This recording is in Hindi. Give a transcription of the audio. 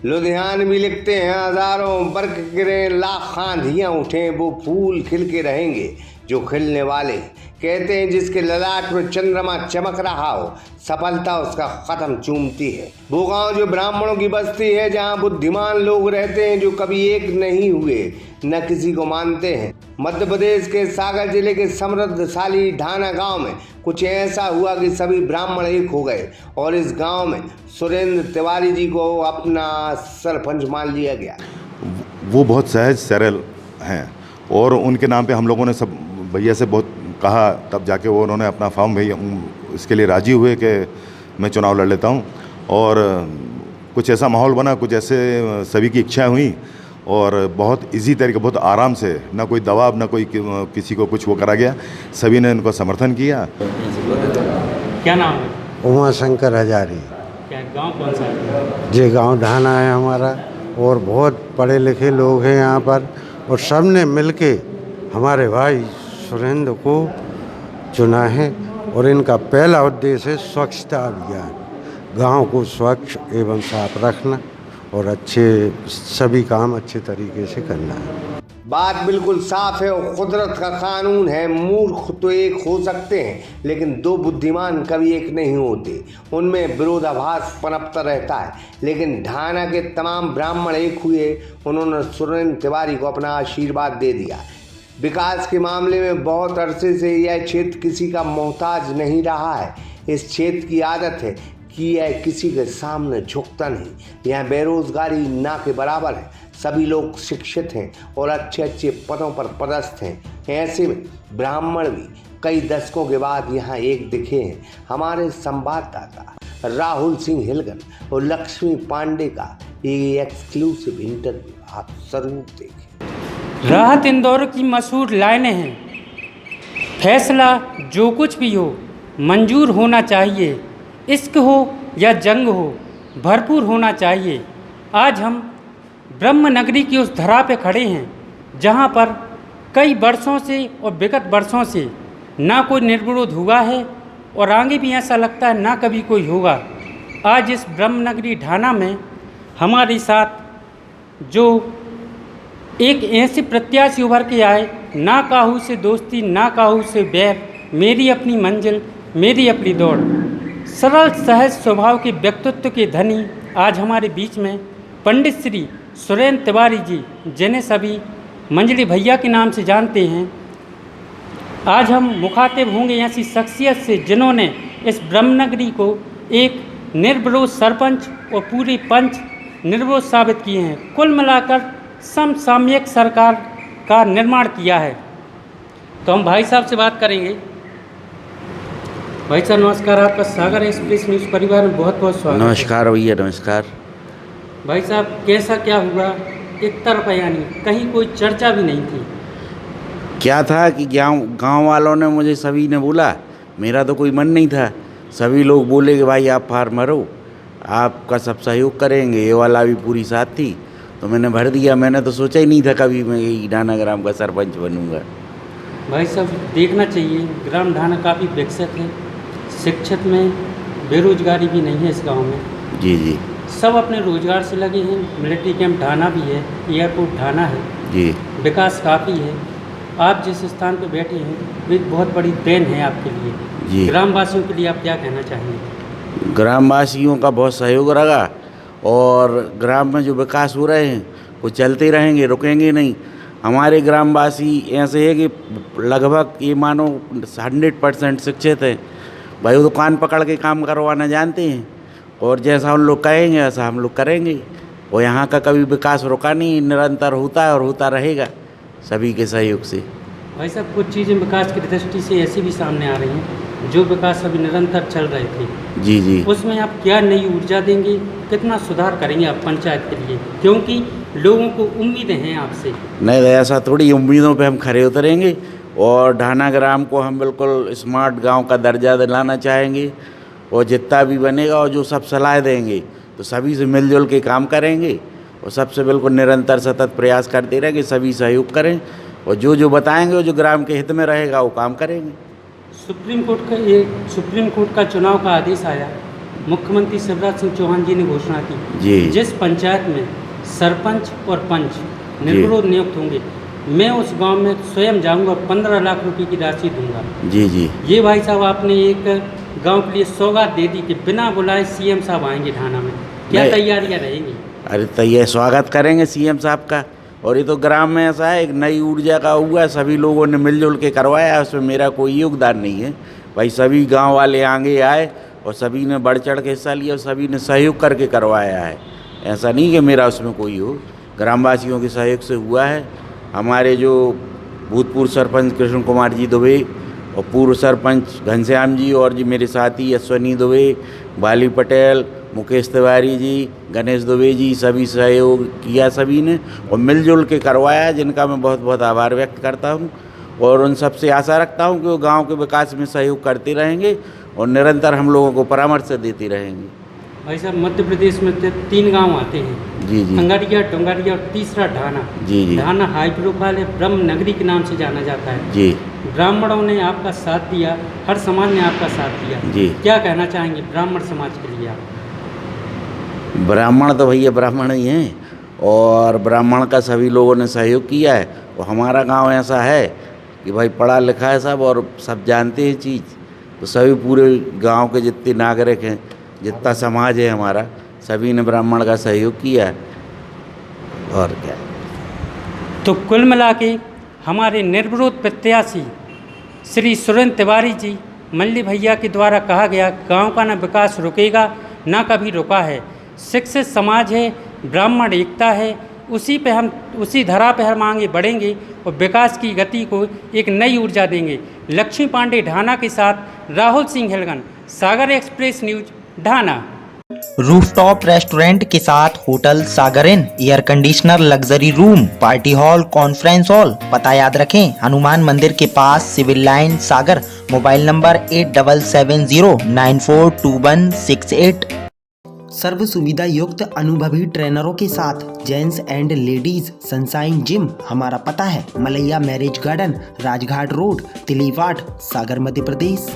लुधियानवी लिखते हैं, हजारों बर्क गिरे, लाख आंधियां उठें, वो फूल खिल के रहेंगे जो खिलने वाले। कहते हैं जिसके ललाट में चंद्रमा चमक रहा हो, सफलता उसका कदम चूमती है। वो गांव जो ब्राह्मणों की बस्ती है, जहां बुद्धिमान लोग रहते हैं जो कभी एक नहीं हुए, न किसी को मानते हैं। मध्य प्रदेश के सागर जिले के समृद्धशाली ढाना गांव में कुछ ऐसा हुआ कि सभी ब्राह्मण एक हो गए और इस गांव में सुरेंद्र तिवारी जी को अपना सरपंच मान लिया गया। वो बहुत सहज सरल हैं और उनके नाम पे हम लोगों ने सब भैया से बहुत कहा, तब जाके वो उन्होंने अपना फॉर्म भैया इसके लिए राजी हुए कि मैं चुनाव लड़ लेता हूँ। और कुछ ऐसा माहौल बना, कुछ ऐसे सभी की इच्छा हुई और बहुत इजी तरीके, बहुत आराम से, ना कोई दबाव, ना कोई किसी को कुछ वो करा गया, सभी ने उनको समर्थन किया। क्या नाम है? उमा शंकर हजारी। क्या गांव कौन सा है? ये गांव ढाना है हमारा और बहुत पढ़े लिखे लोग हैं यहाँ पर और सब ने मिलके हमारे भाई सुरेंद्र को चुना है और इनका पहला उद्देश्य है स्वच्छता अभियान, गांव को स्वच्छ एवं साफ रखना और अच्छे सभी काम अच्छे तरीके से करना है। बात बिल्कुल साफ है और कुदरत का कानून है, मूर्ख तो एक हो सकते हैं लेकिन दो बुद्धिमान कभी एक नहीं होते, उनमें विरोधाभास पनपता रहता है। लेकिन ढाना के तमाम ब्राह्मण एक हुए, उन्होंने सुरेंद्र तिवारी को अपना आशीर्वाद दे दिया। विकास के मामले में बहुत अरसे से यह क्षेत्र किसी का मोहताज नहीं रहा है। इस क्षेत्र की आदत है कि यह किसी के सामने झुकता नहीं। यहाँ बेरोजगारी ना के बराबर है, सभी लोग शिक्षित हैं और अच्छे अच्छे पदों पर पदस्थ हैं। ऐसे में ब्राह्मण भी कई दशकों के बाद यहाँ एक दिखे हैं। हमारे संवाददाता राहुल सिंह हिलगन और लक्ष्मी पांडे का ये एक्सक्लूसिव इंटरव्यू आप जरूर देखें। राहत इंदौर की मशहूर लाइनें हैं, फैसला जो कुछ भी हो मंजूर होना चाहिए, इश्क हो या जंग हो भरपूर होना चाहिए। आज हम ब्रह्म नगरी की उस धरा पे खड़े हैं जहाँ पर कई वर्षों से और विगत वर्षों से ना कोई निर्विरोध हुआ है और आगे भी ऐसा लगता है ना कभी कोई होगा। आज इस ब्रह्म नगरी ढाना में हमारे साथ जो एक ऐसे प्रत्याशी उभर के आए, ना काहू से दोस्ती ना काहू से बैर, मेरी अपनी मंजिल मेरी अपनी दौड़, सरल सहज स्वभाव के व्यक्तित्व के धनी आज हमारे बीच में पंडित श्री सुरेंद्र तिवारी जी, जिन्हें सभी मंजली भैया के नाम से जानते हैं। आज हम मुखातिब होंगे ऐसी शख्सियत से जिन्होंने इस ब्रह्मनगरी को एक निर्विरोध सरपंच और पूरे पंच निर्विरोध साबित किए हैं। कुल मिलाकर समसामयिक सरकार का निर्माण किया है। तो हम भाई साहब से बात करेंगे। भाई साहब नमस्कार, आपका सागर एक्सप्रेस न्यूज़ परिवार में बहुत बहुत स्वागत। नमस्कार भैया, नमस्कार। भाई साहब कैसा क्या हुआ? एक तरफा यानी कहीं कोई चर्चा भी नहीं थी। क्या था कि गांव वालों ने मुझे सभी ने बोला, मेरा तो कोई मन नहीं था, सभी लोग बोले कि भाई आप फार्मर हो, आपका सब सहयोग करेंगे, ये वाला भी पूरी साथ थी, तो मैंने भर दिया। मैंने तो सोचा ही नहीं था कभी मैं यही ढाना ग्राम का सरपंच बनूंगा। भाई साहब देखना चाहिए, ग्राम ढाना काफ़ी विकसित है, शिक्षित में बेरोजगारी भी नहीं है इस गांव में। जी जी, सब अपने रोजगार से लगे हैं। मिलिट्री कैंप ढाना भी है, एयरपोर्ट ढाना है जी, विकास काफ़ी है। आप जिस स्थान पर बैठे हैं वो एक बहुत बड़ी देन है आपके लिए जी। ग्रामवासियों के लिए आप क्या कहना चाहेंगे? ग्रामवासियों का बहुत सहयोग रहा और ग्राम में जो विकास हो रहे हैं वो चलते रहेंगे, रुकेंगे नहीं। हमारे ग्रामवासी ऐसे है कि लगभग ये मानो 100% शिक्षित हैं। भाई वो दुकान पकड़ के काम करवाना जानते हैं और जैसा उन लोग कहेंगे वैसा हम लोग करेंगे। और यहाँ का कभी विकास रुका नहीं, निरंतर होता है और होता रहेगा सभी के सहयोग से। भाई साहब कुछ चीज़ें विकास की दृष्टि से ऐसी भी सामने आ रही हैं जो विकास अभी निरंतर चल रहे थे। जी जी, उसमें आप क्या नई ऊर्जा देंगे, कितना सुधार करेंगे आप पंचायत के लिए, क्योंकि लोगों को उम्मीदें हैं आपसे। नहीं ऐसा थोड़ी, उम्मीदों पे हम खरे उतरेंगे और ढाना ग्राम को हम बिल्कुल स्मार्ट गांव का दर्जा दिलाना चाहेंगे और जितना भी बनेगा और जो सब सलाह देंगे तो सभी से मिलजुल के काम करेंगे और सबसे बिल्कुल निरंतर सतत प्रयास करते रहेंगे, सभी सहयोग करें और जो बताएंगे वो जो ग्राम के हित में रहेगा वो काम करेंगे। सुप्रीम कोर्ट का चुनाव का आदेश आया, मुख्यमंत्री शिवराज सिंह चौहान जी ने घोषणा की, जी। जिस पंचायत में सरपंच और पंच निर्विरोध नियुक्त होंगे, मैं उस गांव में स्वयं जाऊंगा, 15 लाख रुपए की राशि दूंगा। जी जी ये भाई साहब आपने एक गांव के लिए सौगात दे दी कि बिना बुलाए सीएम साहब आएंगे ढाना में, क्या नहीं। तैयारियां रहेंगी? अरे तो ये स्वागत करेंगे सीएम साहब का। और ये तो ग्राम में ऐसा है, एक नई ऊर्जा का हुआ, सभी लोगों ने मिलजुल के करवाया, उसमें मेरा कोई योगदान नहीं है भाई। सभी गांव वाले आगे आए और सभी ने बढ़ चढ़ के हिस्सा लिया और सभी ने सहयोग करके करवाया है। ऐसा नहीं कि मेरा उसमें कोई हो, ग्रामवासियों के सहयोग से हुआ है। हमारे जो भूतपूर्व सरपंच कृष्ण कुमार जी दुबे और पूर्व सरपंच घनश्याम जी और जी मेरे साथी अश्वनी दुबे, बाली पटेल, मुकेश तिवारी जी, गणेश दुबे जी, सभी सहयोग किया सभी ने और मिलजुल के करवाया, जिनका मैं बहुत बहुत आभार व्यक्त करता हूं। और उन सबसे आशा रखता हूं कि वो गांव के विकास में सहयोग करते रहेंगे और निरंतर हम लोगों को परामर्श देते रहेंगे। भाई साहब मध्य प्रदेश में 3 गांव आते हैं, जी जी खंगारिया, टोंगारिया और तीसरा ढाना। जी जी ढाना हाई प्रोफाइल है, ब्रह्म नगरी के नाम से जाना जाता है। जी ब्राह्मणों ने आपका साथ दिया, हर समाज ने आपका साथ दिया। जी। क्या कहना चाहेंगे ब्राह्मण समाज के लिए आप? ब्राह्मण तो भैया ब्राह्मण ही हैं और ब्राह्मण का सभी लोगों ने सहयोग किया है। और हमारा गांव ऐसा है कि भाई पढ़ा लिखा है सब और सब जानते हैं चीज़, तो सभी पूरे गांव के जितने नागरिक हैं, जितना समाज है हमारा, सभी ने ब्राह्मण का सहयोग किया है। और क्या। तो कुल मिला के हमारे निर्विरोध प्रत्याशी श्री सुरेंद्र तिवारी जी मल्ली भैया के द्वारा कहा गया, गांव का ना विकास रुकेगा ना कभी रुका है, शिक्षित समाज है, ब्राह्मण एकता है, उसी धरा पे हम आगे बढ़ेंगे और विकास की गति को एक नई ऊर्जा देंगे। लक्ष्मी पांडे ढाना के साथ Rahul Singh Hilgan, Sagar express news, Dhana. Rooftop restaurant के साथ hotel Sagar inn, air conditioner, luxury room, party hall, conference hall. पता याद रखें, हनुमान मंदिर के पास, civil line, Sagar. Mobile number 8770942168। सर्व सुविधा युक्त अनुभवी ट्रेनरों के साथ gents and ladies sunshine gym. हमारा पता है Malaiya marriage garden, Rajghat road, Tiliwat, Sagar, Madhya प्रदेश।